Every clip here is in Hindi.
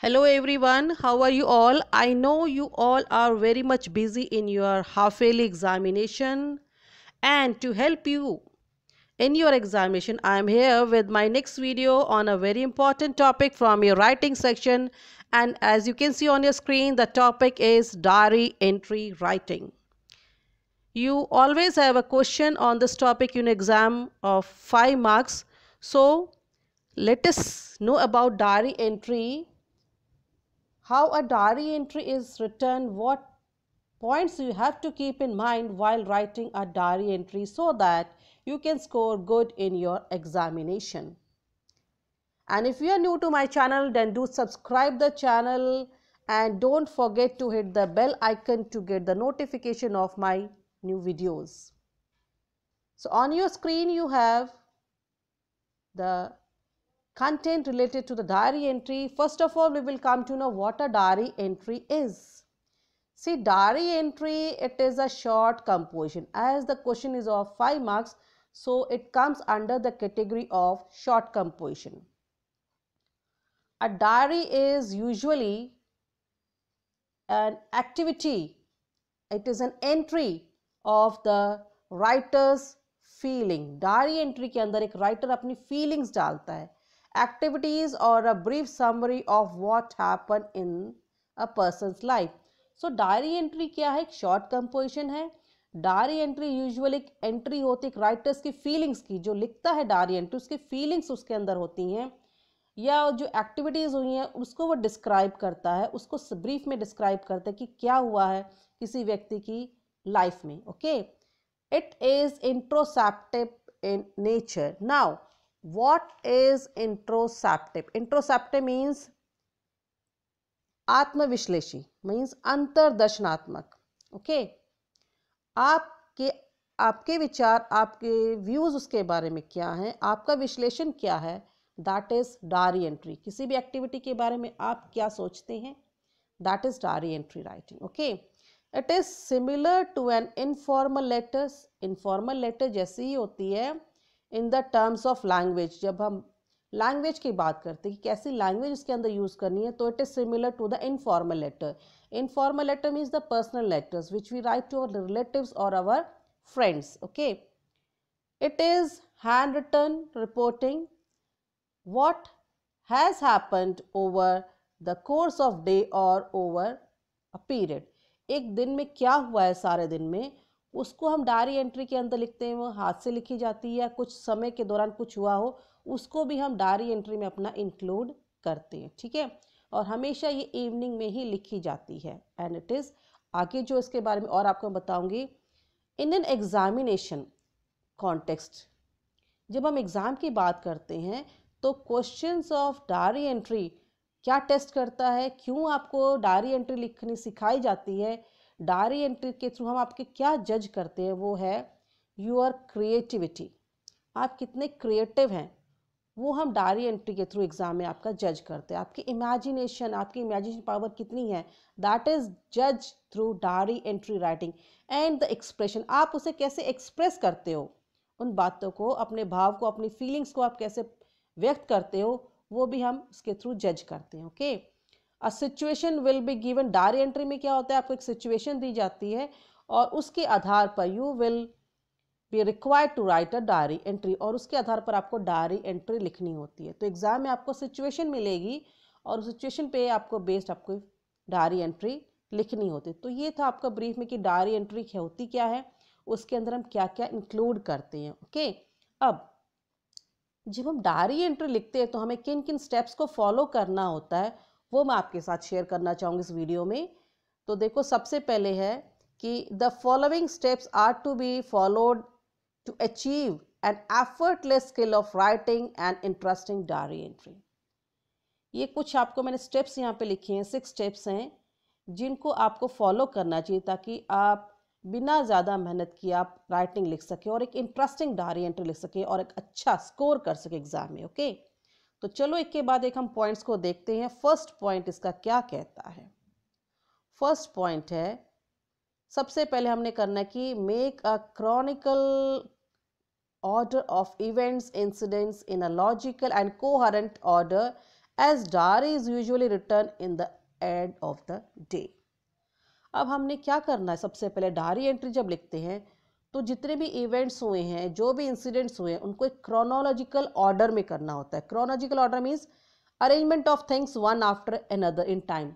Hello everyone, how are you all? I know you all are very much busy in your half-yearly examination, and to help you in your examination, I am here with my next video on a very important topic from your writing section. And as you can see on your screen, the topic is diary entry writing. You always have a question on this topic in exam of 5 marks. So let us know about diary entry, how a diary entry is written, what points you have to keep in mind while writing a diary entry so that you can score good in your examination. And if you are new to my channel, then do subscribe the channel and don't forget to hit the bell icon to get the notification of my new videos. So on your screen you have the content related to the diary entry. First of all, we will come to know what a diary entry is. See, diary entry, it is a short composition. As the question is of 5 marks, so it comes under the category of short composition. A diary is usually an activity. It is an entry of the writer's feeling. Diary entry के अंदर एक writer अपनी feelings डालता है. Activities or a brief summary of what happened in a person's life. So diary entry क्या है? एक शॉर्ट कंपोजिशन है. डायरी एंट्री यूजुअली एक एंट्री होती है राइटर्स की फीलिंग्स की. जो लिखता है डायरी एंट्री उसकी फीलिंग्स उसके अंदर होती हैं, या जो एक्टिविटीज़ हुई हैं उसको वो डिस्क्राइब करता है, उसको ब्रीफ में डिस्क्राइब करता है कि क्या हुआ है किसी व्यक्ति की लाइफ में. Okay, it is introspective in nature. Now what is introspective? Introspective means आत्मविश्लेषी, मीन्स अंतर्दर्शनात्मक. ओके, आपके विचार, आपके व्यूज उसके बारे में क्या हैं, आपका विश्लेषण क्या है, दैट इज डायरी एंट्री. किसी भी एक्टिविटी के बारे में आप क्या सोचते हैं, that is diary entry writing. Okay, it is similar to an informal letters. Informal letter जैसी ही होती है in the terms of language. जब हम लैंग्वेज की बात करते हैं कि कैसी लैंग्वेज उसके अंदर यूज़ करनी है, तो it is similar to the informal letter. Informal letter means the personal letters which we write to our relatives और our friends. Okay, it is hand written reporting what has happened over the course of day or over a period. एक दिन में क्या हुआ है सारे दिन में, उसको हम डायरी एंट्री के अंदर लिखते हैं. वो हाथ से लिखी जाती है या कुछ समय के दौरान कुछ हुआ हो उसको भी हम डायरी एंट्री में अपना इंक्लूड करते हैं. ठीक है, और हमेशा ये इवनिंग में ही लिखी जाती है. एंड इट इज़, आगे जो इसके बारे में और आपको बताऊंगी. इन एन एग्जामिनेशन कॉन्टेक्स्ट, जब हम एग्ज़ाम की बात करते हैं तो क्वेश्चंस ऑफ डायरी एंट्री क्या टेस्ट करता है, क्यों आपको डायरी एंट्री लिखनी सिखाई जाती है, डायरी एंट्री के थ्रू हम आपके क्या जज करते हैं, वो है योर क्रिएटिविटी. आप कितने क्रिएटिव हैं वो हम डायरी एंट्री के थ्रू एग्जाम में आपका जज करते हैं. आपकी इमेजिनेशन, आपकी इमेजिनेशन पावर कितनी है, दैट इज जज through diary entry writing. And the expression, आप उसे कैसे एक्सप्रेस करते हो, उन बातों को, अपने भाव को, अपनी फीलिंग्स को आप कैसे व्यक्त करते हो, वो भी हम इसके थ्रू जज करते हैं. Okay, a situation will be given. Diary entry में क्या होता है, आपको एक सिचुएशन दी जाती है और उसके आधार पर you will be required to write a diary entry, और उसके आधार पर आपको डायरी एंट्री लिखनी होती है. तो एग्जाम में आपको सिचुएशन मिलेगी और उस सिचुएशन पे आपको बेस्ड आपको डायरी एंट्री लिखनी होती है. तो ये था आपका ब्रीफ में कि डायरी एंट्री होती क्या है, उसके अंदर हम क्या क्या इंक्लूड करते हैं. ओके, अब जब हम डायरी एंट्री लिखते हैं तो हमें किन किन स्टेप्स को फॉलो करना होता है वो मैं आपके साथ शेयर करना चाहूँगी इस वीडियो में. तो देखो, सबसे पहले है कि the following steps are to be followed to achieve an effortless skill of writing and interesting diary entry. ये कुछ आपको मैंने स्टेप्स यहाँ पे लिखे हैं, 6 स्टेप्स हैं जिनको आपको फॉलो करना चाहिए ताकि आप बिना ज़्यादा मेहनत किए आप राइटिंग लिख सके और एक इंटरेस्टिंग डायरी एंट्री लिख सके और एक अच्छा स्कोर कर सके एग्जाम में. ओके, तो चलो एक के बाद एक हम पॉइंट्स को देखते हैं. फर्स्ट पॉइंट इसका क्या कहता है. फर्स्ट पॉइंट है, सबसे पहले हमने करना है कि make a Chronicle order of events, incidents in a logical and coherent order as diary is usually written in the end of the day. अब हमने क्या करना है, सबसे पहले डायरी एंट्री जब लिखते हैं तो जितने भी इवेंट्स हुए हैं, जो भी इंसिडेंट्स हुए हैं, उनको एक क्रोनोलॉजिकल ऑर्डर में करना होता है. Chronological order means arrangement of things one after another in time.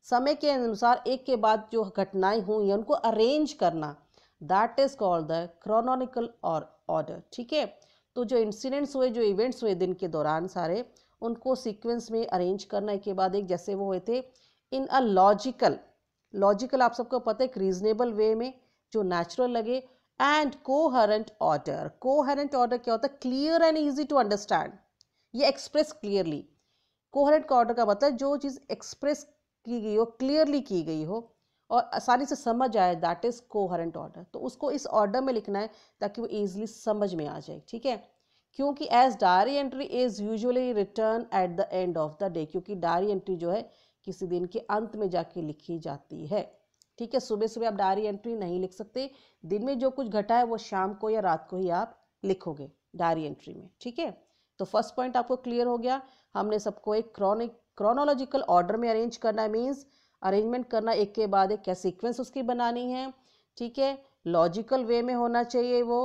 समय के अनुसार एक के बाद जो घटनाएं हुई हैं उनको अरेंज करना, that is called the chronological order. ठीक है, तो जो इंसिडेंट्स हुए, जो इवेंट्स हुए दिन के दौरान सारे, उनको सीक्वेंस में अरेंज करना एक के बाद एक, जैसे वो हुए थे, इन अ लॉजिकल आप सबको पता है, एक रीजनेबल वे में जो नेचुरल लगे, and coherent order. Coherent order क्या होता है? Clear and easy to understand, ये एक्सप्रेस क्लियरली. कोहेरेंट ऑर्डर का मतलब जो चीज़ एक्सप्रेस की गई हो, क्लियरली की गई हो और आसानी से समझ आए, दैट इज कोहेरेंट ऑर्डर. तो उसको इस ऑर्डर में लिखना है ताकि वो ईजिली समझ में आ जाए. ठीक है, क्योंकि as diary entry is usually written at the end of the day, क्योंकि डायरी एंट्री जो है किसी दिन के अंत में जाके लिखी जाती है. ठीक है, सुबह सुबह आप डायरी एंट्री नहीं लिख सकते. दिन में जो कुछ घटा है वो शाम को या रात को ही आप लिखोगे डायरी एंट्री में. ठीक है, तो फर्स्ट पॉइंट आपको क्लियर हो गया. हमने सबको एक क्रोनोलॉजिकल ऑर्डर में अरेंज करना है, मीन्स अरेंजमेंट करना एक के बाद एक, क्या सीक्वेंस उसकी बनानी है. ठीक है, लॉजिकल वे में होना चाहिए, वो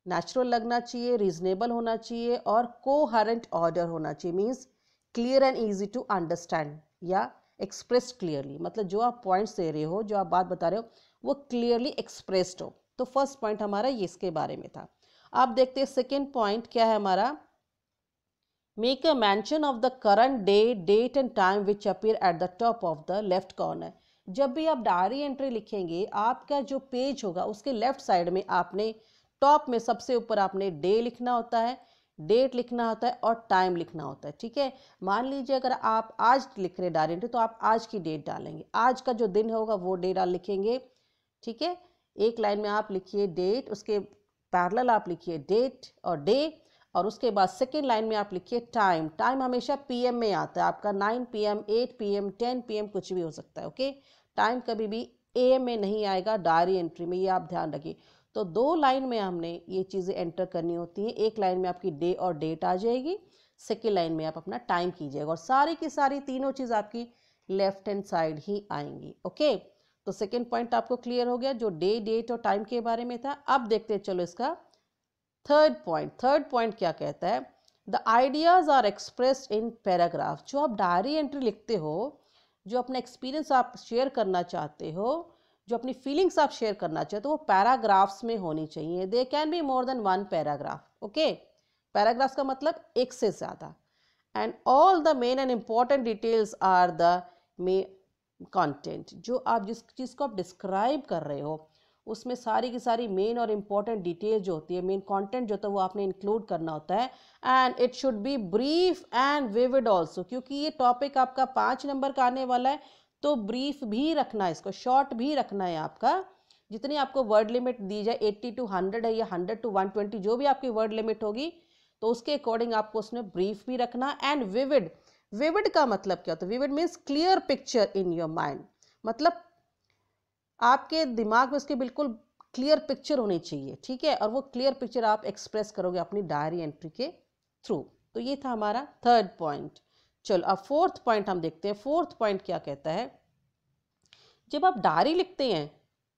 नेचुरल लगना चाहिए, रीजनेबल होना चाहिए और कोहेरेंट ऑर्डर होना चाहिए, means clear and easy to understand या एक्सप्रेस क्लियरली. मतलब जो आप पॉइंट्स दे रहे हो, जो आप बात बता रहे हो, वो क्लियरली एक्सप्रेस्ड हो. तो फर्स्ट पॉइंट हमारा ये इसके बारे में था. आप देखते हैं सेकेंड पॉइंट क्या है हमारा. Make a mention of the current day, date and time which appear at the top of the left corner. जब भी आप डायरी एंट्री लिखेंगे, आपका जो पेज होगा उसके लेफ्ट साइड में आपने टॉप में सबसे ऊपर आपने डे लिखना होता है, डेट लिखना होता है और टाइम लिखना होता है. ठीक है, मान लीजिए अगर आप आज लिख रहे डायरी एंट्री तो आप आज की डेट डालेंगे, आज का जो दिन होगा वो डे डाल लिखेंगे. ठीक है, एक लाइन में आप लिखिए डेट, उसके पैरेलल आप लिखिए डेट और डे, और उसके बाद सेकेंड लाइन में आप लिखिए टाइम. टाइम हमेशा पीएम में आता है, आपका 9 PM, 8 PM, 10 PM कुछ भी हो सकता है. ओके, टाइम कभी भी AM में नहीं आएगा डायरी एंट्री में, ये आप ध्यान रखिए. तो दो लाइन में हमने ये चीज़ें एंटर करनी होती हैं. एक लाइन में आपकी डे और डेट आ जाएगी, सेकेंड लाइन में आप अपना टाइम कीजिएगा, और सारी की सारी तीनों चीज़ आपकी लेफ्ट हैंड साइड ही आएंगी. ओके, तो सेकेंड पॉइंट आपको क्लियर हो गया जो डे, डेट और टाइम के बारे में था. अब देखते हैं चलो इसका थर्ड पॉइंट क्या कहता है. The ideas are expressed in paragraph. जो आप डायरी एंट्री लिखते हो, जो अपना एक्सपीरियंस आप शेयर करना चाहते हो, जो अपनी फीलिंग्स आप शेयर करना चाहते हो, वो पैराग्राफ्स में होनी चाहिए. They can be more than one paragraph. Okay, paragraphs का मतलब एक से ज़्यादा. And all the main and important details are the main content. जो आप जिस चीज़ को आप डिस्क्राइब कर रहे हो उसमें सारी की सारी मेन और इम्पॉर्टेंट डिटेल जो होती है, मेन कंटेंट जो होता है वो आपने इंक्लूड करना होता है. And it should B brief and vivid also, क्योंकि ये टॉपिक आपका 5 नंबर का आने वाला है, तो ब्रीफ भी रखना है, इसको शॉर्ट भी रखना है. आपका जितनी आपको वर्ड लिमिट दी जाए 80 to 100 है या 100 to 120, जो भी आपकी वर्ड लिमिट होगी, तो उसके अकॉर्डिंग आपको उसमें ब्रीफ भी रखना. एंड विविड का मतलब क्या होता है? Vivid means clear picture in your mind, मतलब आपके दिमाग में उसकी बिल्कुल क्लियर पिक्चर होनी चाहिए. ठीक है, और वो क्लियर पिक्चर आप एक्सप्रेस करोगे अपनी डायरी एंट्री के थ्रू. तो ये था हमारा थर्ड पॉइंट. चलो अब फोर्थ पॉइंट हम देखते हैं. फोर्थ पॉइंट क्या कहता है. जब आप डायरी लिखते हैं,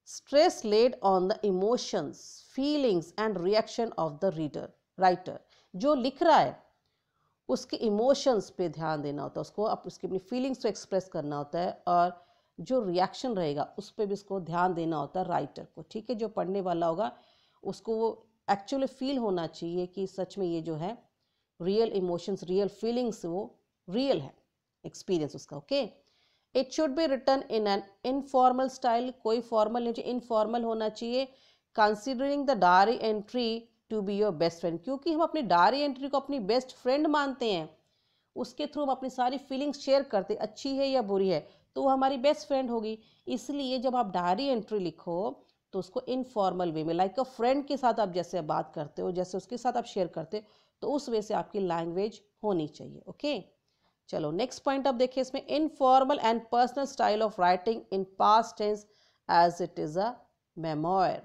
stress laid on the emotions, feelings and reaction of the writer. जो लिख रहा है उसके इमोशंस पे ध्यान देना होता है, उसको उसकी अपनी फीलिंग्स को एक्सप्रेस करना होता है, और जो रिएक्शन रहेगा उस पर भी उसको ध्यान देना होता है राइटर को. ठीक है, जो पढ़ने वाला होगा उसको वो एक्चुअली फील होना चाहिए कि सच में ये जो है रियल इमोशंस, रियल फीलिंग्स, वो रियल है एक्सपीरियंस उसका. Okay, it should be written in an informal style. कोई फॉर्मल नहीं चाहिए, इनफॉर्मल होना चाहिए. Considering the diary entry to be your best friend, क्योंकि हम अपनी डायरी एंट्री को अपनी बेस्ट फ्रेंड मानते हैं. उसके थ्रू हम अपनी सारी फीलिंग्स शेयर करते हैं, अच्छी है या बुरी है, तो वो हमारी बेस्ट फ्रेंड होगी. इसलिए जब आप डायरी एंट्री लिखो तो उसको इनफॉर्मल वे में, लाइक अ फ्रेंड के साथ आप जैसे बात करते हो, जैसे उसके साथ आप शेयर करते हो, तो उस वे से आपकी लैंग्वेज होनी चाहिए. ओके, चलो नेक्स्ट पॉइंट आप देखिए इसमें. Informal and personal style of writing in past tense as it is a memoir.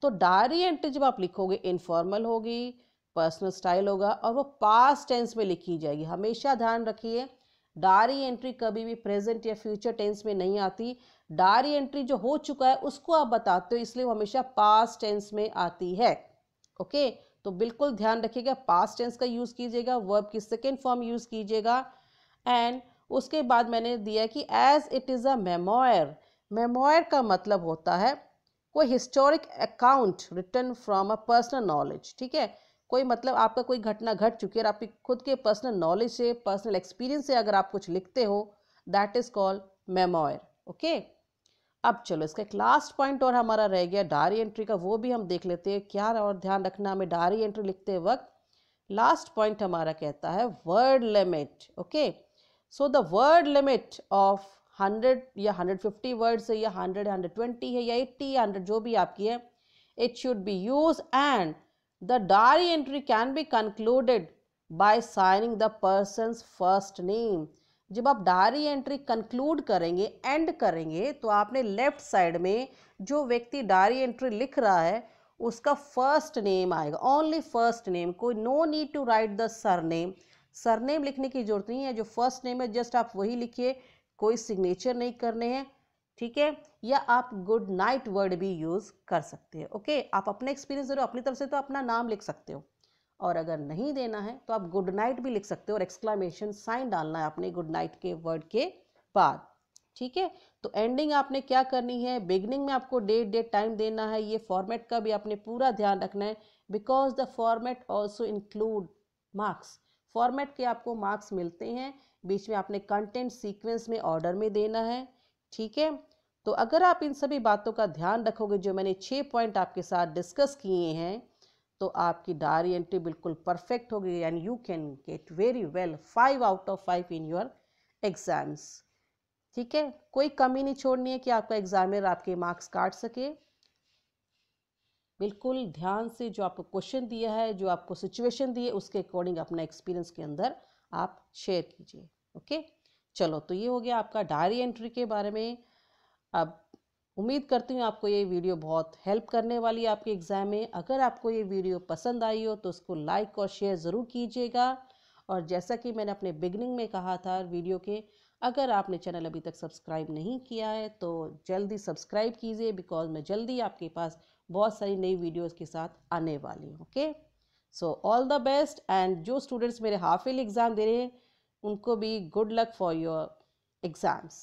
तो डायरी एंट्री जब आप लिखोगे इनफॉर्मल होगी, पर्सनल स्टाइल होगा और वो पास्ट टेंस में लिखी जाएगी। हमेशा ध्यान रखिए, डायरी एंट्री कभी भी प्रेजेंट या फ्यूचर टेंस में नहीं आती। डायरी एंट्री जो हो चुका है उसको आप बताते हो, इसलिए वो हमेशा पास्ट टेंस में आती है। ओके, तो बिल्कुल ध्यान रखिएगा, पास्ट टेंस का यूज़ कीजिएगा, वर्ब की सेकेंड फॉर्म यूज़ कीजिएगा। एंड उसके बाद मैंने दिया कि as it is a memoir. Memoir का मतलब होता है कोई historic account written from a personal knowledge. ठीक है, कोई मतलब आपका कोई घटना घट चुकी है और आपकी खुद के पर्सनल नॉलेज से, पर्सनल एक्सपीरियंस से अगर आप कुछ लिखते हो, that is called memoir. Okay, अब चलो इसका एक लास्ट पॉइंट और हमारा रह गया डायरी एंट्री का, वो भी हम देख लेते हैं क्या और ध्यान रखना हमें डायरी एंट्री लिखते वक्त। लास्ट पॉइंट हमारा कहता है word limit. Okay, so the word limit of 100 या 150 वर्ड्स है या 100, 120 है या 80 या 100 जो भी आपकी है, it should be used and the diary entry can be concluded by signing the person's first name। जब आप डायरी एंट्री कंक्लूड करेंगे, एंड करेंगे, तो आपने लेफ्ट साइड में जो व्यक्ति डायरी एंट्री लिख रहा है उसका फर्स्ट नेम आएगा, ओनली फर्स्ट नेम। कोई no need to write the surname, surname लिखने की जरूरत नहीं है, जो फर्स्ट नेम है जस्ट आप वही लिखिए, कोई सिग्नेचर नहीं करने हैं। ठीक है, या आप गुड नाइट वर्ड भी यूज़ कर सकते हैं। ओके, आप अपने एक्सपीरियंस जरूर, अपनी तरफ से तो अपना नाम लिख सकते हो, और अगर नहीं देना है तो आप गुड नाइट भी लिख सकते हो और एक्सक्लामेशन साइन डालना है अपने गुड नाइट के वर्ड के बाद। ठीक है, तो एंडिंग आपने क्या करनी है, बिगनिंग में आपको डेट टाइम देना है। ये फॉर्मेट का भी आपने पूरा ध्यान रखना है, because the format also include marks. Format के आपको मार्क्स मिलते हैं, बीच में आपने कंटेंट सीक्वेंस में ऑर्डर में देना है। ठीक है, तो अगर आप इन सभी बातों का ध्यान रखोगे, जो मैंने 6 पॉइंट आपके साथ डिस्कस किए हैं, तो आपकी डायरी एंट्री बिल्कुल परफेक्ट होगी and you can get very well 5 out of 5 in your exams. ठीक है, कोई कमी नहीं छोड़नी है कि आपका एग्जामिनर आपके मार्क्स काट सके। बिल्कुल ध्यान से जो आपको क्वेश्चन दिया है, जो आपको सिचुएशन दी है, उसके अकॉर्डिंग अपना एक्सपीरियंस के अंदर आप शेयर कीजिए। ओके, चलो, तो ये हो गया आपका डायरी एंट्री के बारे में। अब उम्मीद करती हूँ आपको ये वीडियो बहुत हेल्प करने वाली है आपके एग्ज़ाम में। अगर आपको ये वीडियो पसंद आई हो तो उसको लाइक और शेयर ज़रूर कीजिएगा। और जैसा कि मैंने अपने बिगनिंग में कहा था वीडियो के, अगर आपने चैनल अभी तक सब्सक्राइब नहीं किया है तो जल्दी सब्सक्राइब कीजिए, बिकॉज मैं जल्दी आपके पास बहुत सारी नई वीडियोज़ के साथ आने वाली हूँ। Okay, so all the best. And जो स्टूडेंट्स मेरे हाफ ईयरली एग्ज़ाम दे रहे हैं उनको भी good luck for your exams.